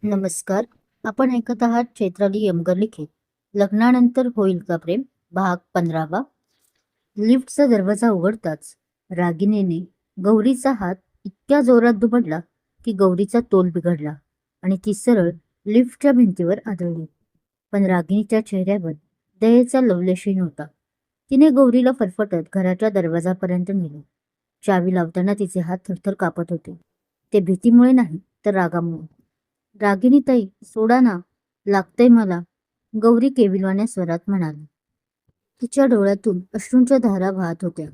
नमस्कार. आपण ऐकत आहात चैत्राली यमगर लिखित लग्नानंतर होईल का प्रेम भाग 15वा. लिफ्टचा दरवाजा उघडताच रागिणीने गौरीचा हात इतक्या जोरात दुमडला की गौरीचा तोल बिघडला आणि ती सरळ लिफ्टच्या भिंतीवर आदळली. पण रागिणीच्या चेहऱ्यावर दयेचा लवलेशही नव्हता. तिने गौरीला फरफटत घराच्या दरवाजापर्यंत नेले. चावी लावताना तिचे हात थरथर कापत होते. ते भीतीमुळे नाही तर रागामुळे. रागिनी ताई, सोडा ना, लागतंय मला, गौरी केविलवाण्या स्वरात म्हणाली. तिच्या डोळ्यातून अश्रूंच्या धारा वाहत होत्या.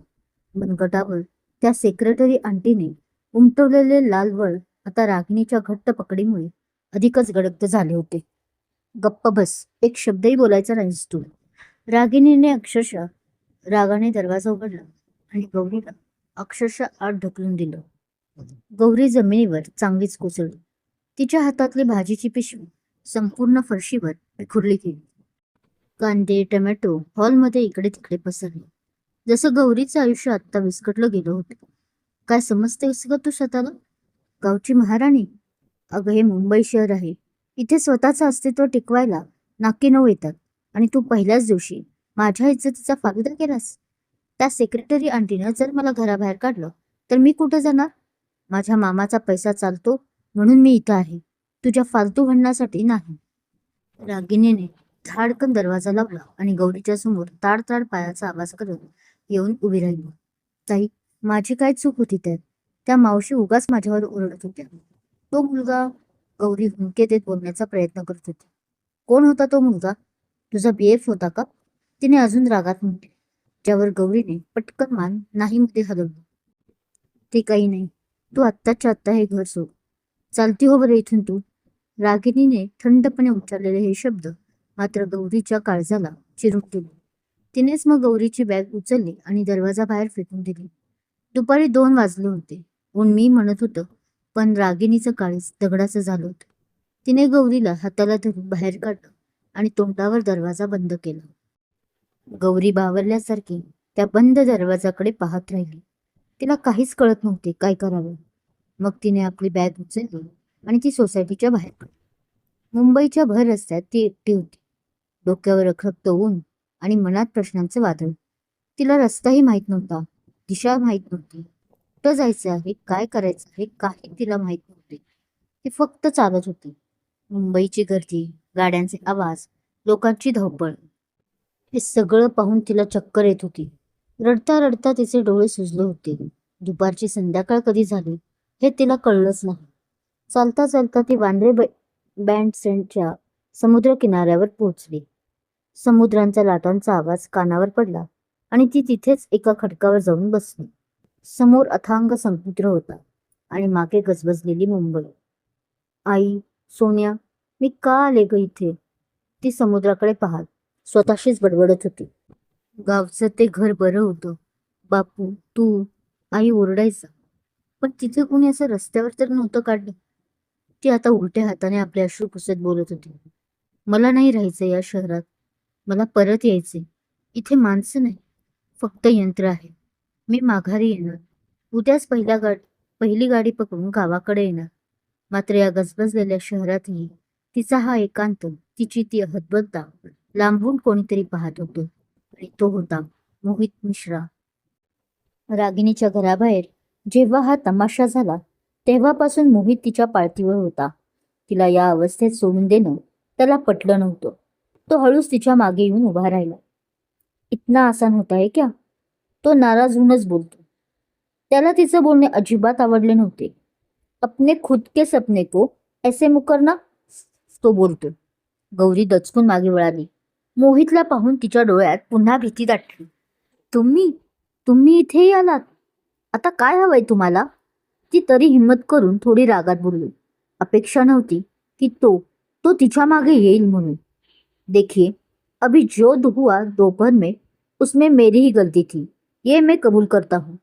मनगटावर त्या सेक्रेटरी आंटीने उमटवलेले लाल वळ आता रागिनीच्या घट्ट पकडीमुळे अधिकच गडद झाले होते. गप्प बस, एक शब्दही बोलायचा नाहीस तू. रागिनीने अक्षरशः रागाने दरवाजा उघडला आणि गौरीला अक्षरशः आत ढकलून दिलं. गौरी जमिनीवर चांगलीच कोसळली. तिच्या हातातली भाजीची पिशवी संपूर्ण फरशीवर विखुरली गेली. कांदे, टोमॅटो हॉलमध्ये इकडे तिकडे पसरले. जसं गौरीचं आयुष्य आत्ता विस्कटलं गेलं होतं. काय समजतेस ग तू स्वतःला? गावची महाराणी? अगं, हे मुंबई शहर आहे. इथे स्वतःचं अस्तित्व टिकवायला नाकी नऊ येतात आणि तू पहिल्याच दिवशी माझ्या इज्जतीचा फालुदा केलास. त्या सेक्रेटरी आंटीनं जर मला घराबाहेर काढलं तर मी कुठं जाणार? माझ्या मामाचा पैसा चालतो म्हणून मी इथं आहे, तुझ्या फालतू म्हणण्यासाठी नाही. रागिणीने धाडकन दरवाजा लावला आणि गौरीच्या समोर ताड पायाचा आवाज करत येऊन उभी राहिली. ताई, माझी काय चूक होती त्यात? त्या मावशी उगाच माझ्यावर ओरडत होत्या. तो मुलगा, गौरी हुंके देत बोलण्याचा प्रयत्न करत होती. कोण होता तो मुलगा? तुझा BF होता का? तिने अजून रागात म्हटले, ज्यावर गौरीने पटकन मान नाही मध्ये हलवली. ते काही नाही, तू आत्ताच्या आत्ता हे घर सोड. चालती हो बरं इथून तू. रागिणीने थंडपणे उच्चारलेले हे शब्द मात्र गौरीच्या काळजाला चिरून गेले. तिनेच मग गौरीची बॅग उचलली आणि दरवाजा बाहेर फेकून दिली. दुपारी 2 वाजले होते. ऊन मी म्हणत होतं, पण रागिणीचं काळीज दगडाचं झालं होतं. तिने गौरीला हाताला धरून बाहेर काढलं आणि तोंडावर दरवाजा बंद केला. गौरी बावरल्यासारखी त्या बंद दरवाजाकडे पाहत राहिली. तिला काहीच कळत नव्हते काय करावं. मग तिने आपली बॅग उचलली आणि ती सोसायटीच्या बाहेर पडली. मुंबईच्या भर रस्त्यात ती एकटी होती. डोक्यावर रखरखतं ऊन आणि मनात प्रश्नांचे वादळ. तिला रस्ताही माहीत नव्हता, दिशा माहीत नव्हती. कुठं जायचं आहे, काय करायचं आहे, काही तिला माहीत नव्हते. ती फक्त चालत होती. मुंबईची गर्दी, गाड्यांचे आवाज, लोकांची धावपळ, हे सगळं पाहून तिला चक्कर येत होती. रडता रडता तिचे डोळे सुजले होते. दुपारची संध्याकाळ कधी झाली हे तिला कळलंच नाही. चालता चालता ती वांद्रे बँड सेंटच्या समुद्र किनाऱ्यावर पोहोचली. समुद्रांच्या लाटांचा आवाज कानावर पडला आणि ती तिथेच एका खडकावर जाऊन बसली. समोर अथांग समुद्र होता आणि मागे गजबजलेली मुंबई. आई, सोन्या, मी का आले ग इथे? ती समुद्राकडे पाहत स्वतःशीच बडबडत होती. गावचं ते घर बरं होतं. बापू, तू, आई ओरडायचा. पण तिथे कोणी असं रस्त्यावर तर नव्हतं काढलं. ती आता उलट्या हाताने आपले अश्रू पुसत बोलत होती. मला नाही राहायचं या शहरात. मला परत यायचे. इथे माणसं नाही, फक्त यंत्र आहे. मी माघारी येणार. उद्याच पहिली गाडी पकडून गावाकडे येणार. मात्र या गजबजलेल्या शहरातही तिचा हा एकांत, तिची ती हतबलता लांबून कोणीतरी पाहत होतं. आणि तो होता मोहित मिश्रा. रागिणीच्या घराबाहेर जेव्हा हा तमाशा झाला तेव्हापासून मोहित तिच्या पाळतीवर होता. तिला या अवस्थेत सोडून देणं त्याला पटलं नव्हतं. तो हळूच तिच्या मागे येऊन उभा राहिला. इतना आसान होता है क्या? तो नाराज होऊनच बोलतो. त्याला तिचं बोलणे अजिबात आवडले नव्हते. अपने खुद के सपने को ऐसे मुकरना, तो बोलतो. गौरी दचकून मागे वळाली. मोहितला पाहून तिच्या डोळ्यात पुन्हा भीती दाटली. तुम्ही तुम्ही इथेही आलात? आता काय हवंय तुम्हाला? ती तरी हिम्मत करून थोडी रागात बोलली. अपेक्षा नव्हती की तो तो तिच्या मागे येईल म्हणून. देखिए, अभी जो हुआ दोपहर में, उसमें मेरी ही गलती थी, ये मैं कबूल करता हूँ.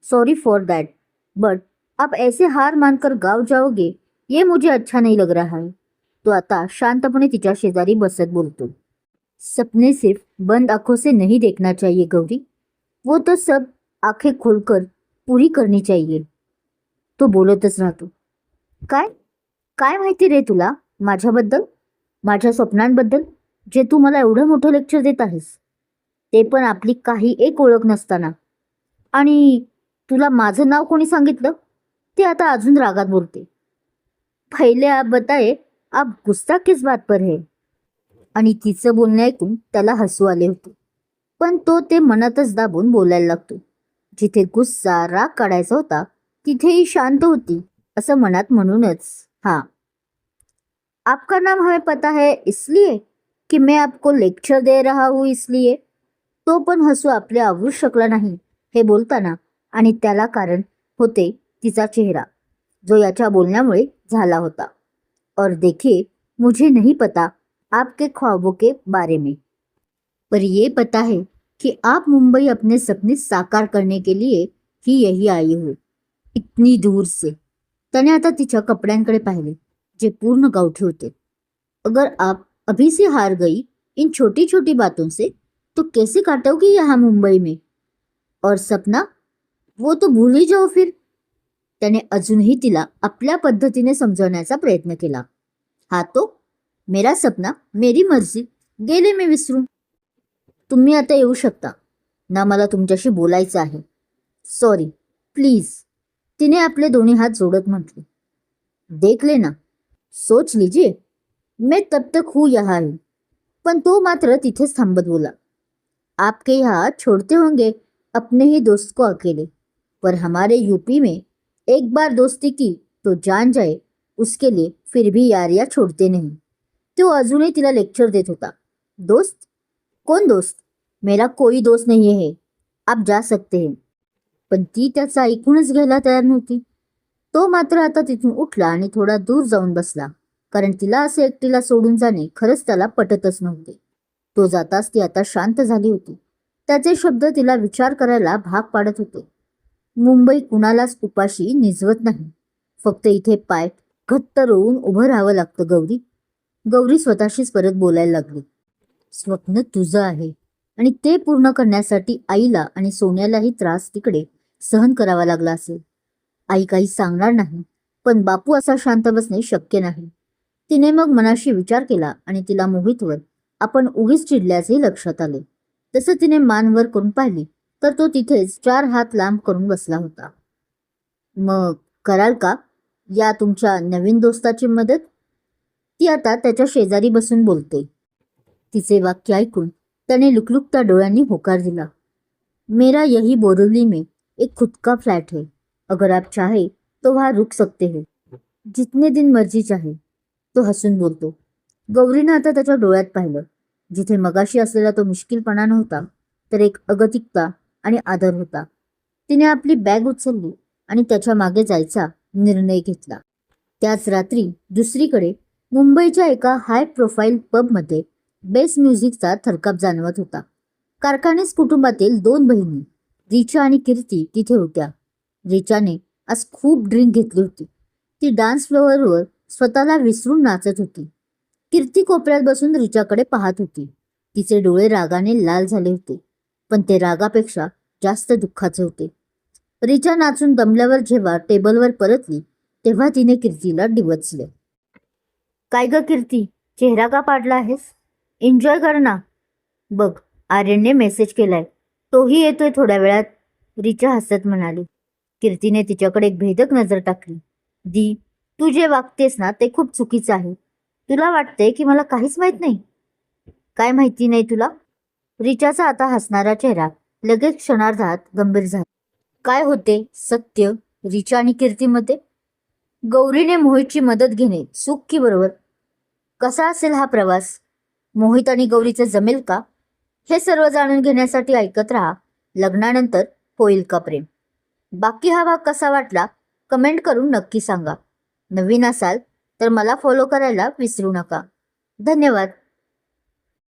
Sorry for that. बट आप ऐसे हार मानकर गाँव जाओगे, ये मुझे अच्छा नहीं लग रहा है. तो आता शांतपणे तिच्या शेजारी बसत बोलतो. सपने सिर्फ बंद आंखों से नहीं देखना चाहिए गौरी, वो तो सब आंखें खोलकर पूरी करनी चाहिए. तो बोलतच राहतो. काय काय माहिती रे तुला? माझ्याबद्दल, माझ्या स्वप्नांबद्दल, जे तू मला एवढं मोठं लेक्चर देत आहेस, ते पण आपली काही एक ओळख नसताना. आणि तुला माझं नाव कोणी सांगितलं ते आता अजून रागात बोलते. पहिले आप बताए, आप गुस्सा किस बात पर है. आणि तिचं बोलणे ऐकून त्याला हसू आले होते, पण तो ते मनातच दाबून बोलायला लागतो. जिथे गुस्सा राग काढायचा होता तिथेही शांत होती असं मनात म्हणूनच. हा, आपका नाम हमें पता है इसलिए कि मैं आपको लेक्चर दे रहा हूँ इसलिए. तो पण हसू आपले आवरू शकला नाही हे बोलताना, आणि त्याला कारण होते तिचा चेहरा, जो याच्या बोलण्यामुळे झाला होता. और देखिए, मुझे नहीं पता आपके ख्वाबों के बारे में, पर ये पता है कि आप मुंबई अपने सपने साकार करने के लिए ही यही आई हो, इतनी दूर से. त्याने आता तिच्या कपड्यांकडे पाहिले, जे पूर्ण गावठी होते. अगर आप अभी से हार गई इन छोटी छोटी बातों से, तो कैसे काटोगी यहाँ मुंबई में. और सपना, वो तो भूल ही जाओ फिर. त्याने अजूनही तिला आपल्या पद्धतीने समजवण्याचा प्रयत्न केला. हा तो मेरा सपना, मेरी मर्जी, गेले मी विसरून. तुम्ही आता येऊ शकता ना, मला तुमच्याशी बोलायचं आहे. Sorry, please. तिने आपले दोन्ही हात जोडत म्हटले. देख लेना, सोच लीजिए, मैं तब तक हूँ यहाँ ही. पण तो मात्र तिथेच थांबत बोला. आपके यहाँ छोड़ते होंगे अपने ही दोस्त को अकेले, पर हमारे यूपी में एक बार दोस्ती की तो जान जाए, उसके लिए फिर भी यारियां छोड़ते नहीं. तो अजूनही तिला लेक्चर देत होता. दोस्त? कोण दोस्त? मेरा कोई दोस्त नहीं है, आप जा सकते हैं. पण ती त्याचा ऐकूनच घ्यायला तयार नव्हती. तो मात्र आता तिथून उठला आणि थोडा दूर जाऊन बसला, कारण तिला असे एकटीला सोडून जाणे खरंच त्याला पटतच नव्हते. तो जाताच ती आता शांत झाली होती. त्याचे शब्द तिला विचार करायला भाग पाडत होते. मुंबई कुणालाच उपाशी निजवत नाही, फक्त इथे पाय घट्ट रोवून उभं राहावं लागतं गौरी. गौरी स्वतःशीच परत बोलायला लागली. स्वप्न तुझं आहे, आणि ते पूर्ण करण्यासाठी आईला आणि सोन्यालाही त्रास तिकडे सहन करावा लागला असेल. आई काही सांगणार नाही, पण बापू असा शांत बसणे शक्य नाही. तिने मग मनाशी विचार केला आणि तिला मोहितवर आपण उगीच चिडल्याचेही लक्षात आले. तसं तिने मान वर करून पाहिली तर तो तिथेच 4 हात लांब करून बसला होता. मग कराल का या तुमच्या नवीन दोस्ताची मदत? ती आता त्याच्या शेजारी बसून बोलते. तिचे वाक्य ऐकून त्याने लुकलुकत्या डोळ्यांनी होकार दिला. मेरा यही बोरिवली में एक खुद का फ्लैट है, अगर आप चाहे तो वहां रुक सकते हैं, जितने दिन मर्जी चाहे. तो हसून बोलतो. गौरीनं आता त्याच्या डोळ्यात पाहिलं. जिथे मगाशी असलेला तो मिश्किलपणा नव्हता, तर एक अगतिकता आणि आदर होता. तिने आपली बॅग उचलली आणि त्याच्या मागे जायचा निर्णय घेतला. त्याच रात्री दुसरीकडे मुंबईच्या एका हाय प्रोफाईल पबमध्ये बेस म्युझिकचा थरकाप जाणवत होता. कारखानेस कुटुंबातील 2 बहिणी रिचा आणि कीर्ती तिथे होत्या. रिचाने आज खूप ड्रिंक घेतली होती. ती डान्स फ्लोअरवर स्वतःला विसरून नाचत होती. कीर्ती कोपऱ्यात बसून रिचाकडे पाहत होती. तिचे डोळे रागाने लाल झाले होते, पण ते रागापेक्षा जास्त दुःखाचे होते. रिचा नाचून दमल्यावर जेव्हा टेबलवर परतली तेव्हा तिने कीर्तीला डिवचले. काय ग कीर्ती, चेहरा का पाडला आहेस? एन्जॉय कर ना. बघ, आर्यनने मेसेज केलाय, तोही येतोय थोड्या वेळात. रिचा हसत म्हणाली. कीर्तीने तिच्याकडे एक भेदक नजर टाकली. दी, तू जे वागतेस ना ते खूप चुकीचं आहे. तुला वाटते की मला काहीच माहित नाही? काय माहिती नाही तुला? रिचाचा आता हसणारा चेहरा लगेच क्षणार्धात गंभीर झाला. काय होते सत्य रिचा आणि कीर्तीमध्ये? गौरीने मोहितची मदत घेणे सुख की बरोबर? कसा असेल हा प्रवास? मोहित आणि गौरीचे जमेल का? हे सर्व जाणून घेण्यासाठी ऐकत राहा लग्नानंतर होईल का प्रेम. बाकी हा भाग कसा वाटला कमेंट करून नक्की सांगा. नवीन असाल तर मला फॉलो करायला विसरू नका. धन्यवाद.